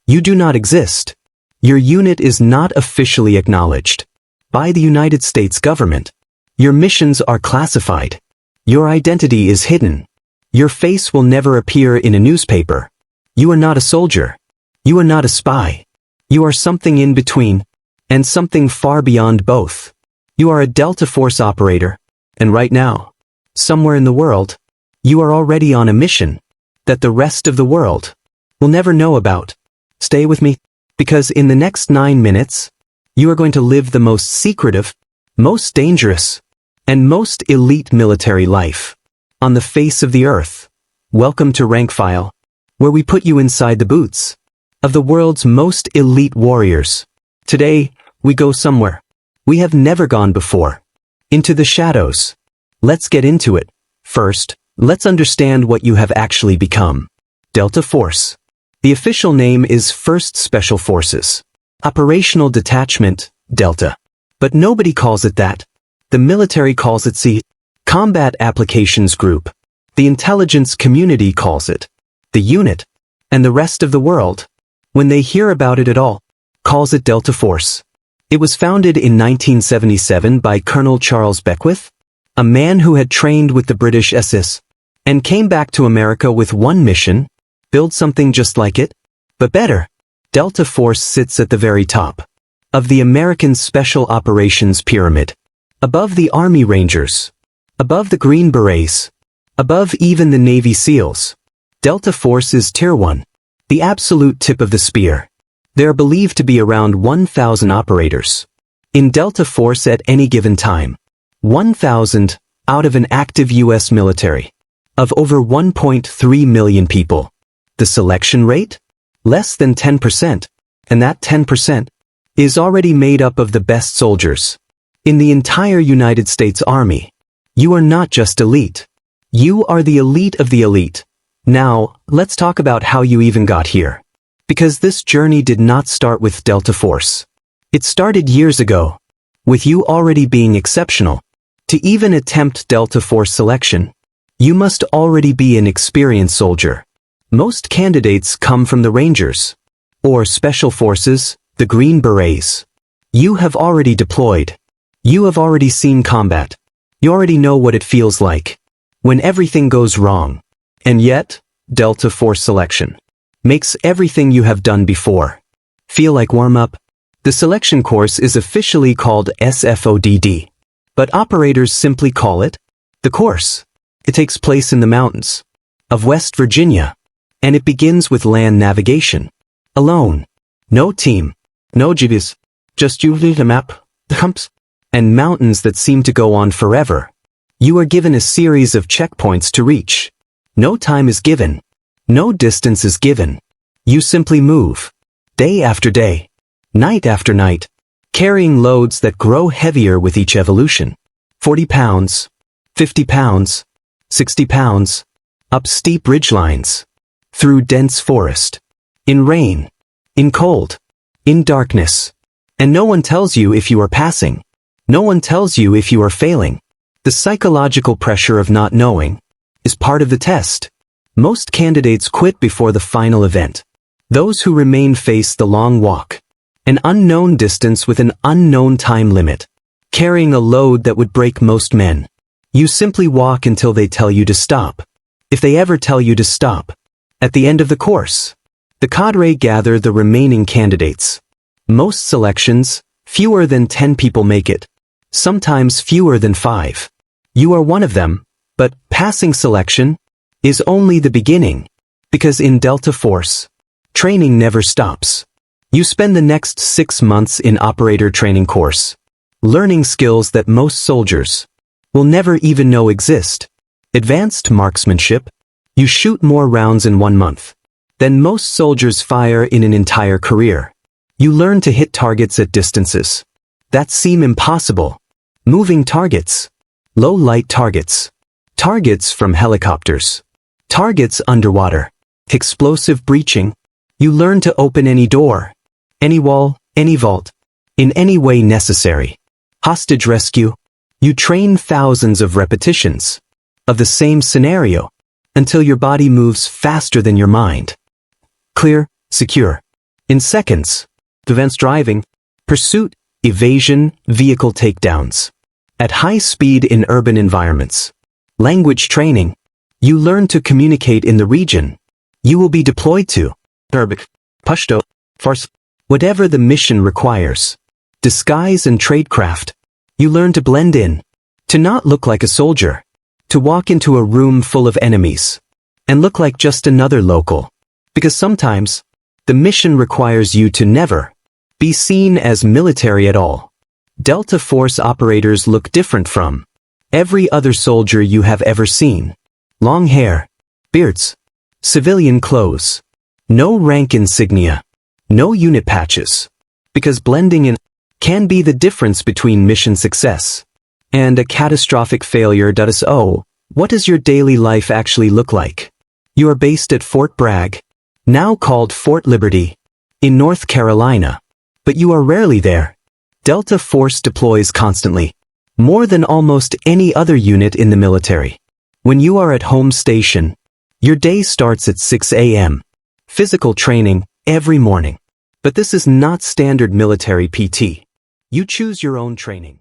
You do not exist. Your unit is not officially acknowledged by the United States government. Your missions are classified. Your identity is hidden. Your face will never appear in a newspaper. You are not a soldier. You are not a spy. You are something in between, and something far beyond both. You are a Delta Force operator, and right now, somewhere in the world, you are already on a mission that the rest of the world will never know about. Stay with me, because in the next 9 minutes, you are going to live the most secretive, most dangerous, and most elite military life on the face of the earth. Welcome to RankFile, where we put you inside the boots of the world's most elite warriors. Today, we go somewhere we have never gone before, into the shadows. Let's get into it. First, let's understand what you have actually become. Delta Force. The official name is 1st Special Forces. Operational Detachment, Delta. But nobody calls it that. The military calls it Combat Applications Group. The intelligence community calls it the unit. And the rest of the world, when they hear about it at all, calls it Delta Force. It was founded in 1977 by Colonel Charles Beckwith, a man who had trained with the British SS, and came back to America with one mission: build something just like it, but better. Delta Force sits at the very top of the American Special Operations Pyramid, above the Army Rangers, above the Green Berets, above even the Navy SEALs. Delta Force is Tier 1, the absolute tip of the spear. There are believed to be around 1,000 operators in Delta Force at any given time. 1,000 out of an active U.S. military of over 1.3 million people. The selection rate? Less than 10%, and that 10% is already made up of the best soldiers in the entire United States Army. You are not just elite. You are the elite of the elite. Now, let's talk about how you even got here. Because this journey did not start with Delta Force. It started years ago, with you already being exceptional. To even attempt Delta Force selection, you must already be an experienced soldier. Most candidates come from the Rangers, or Special Forces, the Green Berets. You have already deployed. You have already seen combat. You already know what it feels like when everything goes wrong. And yet, Delta Force selection makes everything you have done before feel like warm-up. The selection course is officially called SFODD, but operators simply call it the course. It takes place in the mountains of West Virginia, and it begins with land navigation. Alone. No team. No GPS. Just you, the map, the humps, and mountains that seem to go on forever. You are given a series of checkpoints to reach. No time is given. No distance is given. You simply move. Day after day. Night after night. Carrying loads that grow heavier with each evolution. 40 pounds. 50 pounds. 60 pounds. Up steep ridgelines. Through dense forest. In rain. In cold. In darkness. And no one tells you if you are passing. No one tells you if you are failing. The psychological pressure of not knowing is part of the test. Most candidates quit before the final event. Those who remain face the long walk. An unknown distance with an unknown time limit. Carrying a load that would break most men. You simply walk until they tell you to stop. If they ever tell you to stop. At the end of the course, the cadre gather the remaining candidates. Most selections, fewer than 10 people make it. Sometimes fewer than 5. You are one of them, but passing selection is only the beginning. Because in Delta Force, training never stops. You spend the next 6 months in operator training course, learning skills that most soldiers will never even know exist. Advanced marksmanship. You shoot more rounds in 1 month than most soldiers fire in an entire career. You learn to hit targets at distances that seem impossible. Moving targets. Low light targets. Targets from helicopters. Targets underwater. Explosive breaching. You learn to open any door, any wall, any vault, in any way necessary. Hostage rescue. You train thousands of repetitions of the same scenario until your body moves faster than your mind. Clear, secure. In seconds. Defense driving, pursuit, evasion, vehicle takedowns. At high speed in urban environments. Language training. You learn to communicate in the region. You will be deployed to Arabic, Pashto, Farsi, whatever the mission requires. Disguise and tradecraft. You learn to blend in. To not look like a soldier. To walk into a room full of enemies. And look like just another local. Because sometimes, the mission requires you to never be seen as military at all. Delta Force operators look different from every other soldier you have ever seen. Long hair, beards, civilian clothes, no rank insignia, no unit patches. Because blending in can be the difference between mission success and a catastrophic failure. So, what does your daily life actually look like? You are based at Fort Bragg, now called Fort Liberty, in North Carolina. But you are rarely there. Delta Force deploys constantly, more than almost any other unit in the military. When you are at home station, your day starts at 6 a.m. Physical training every morning. But this is not standard military PT. You choose your own training.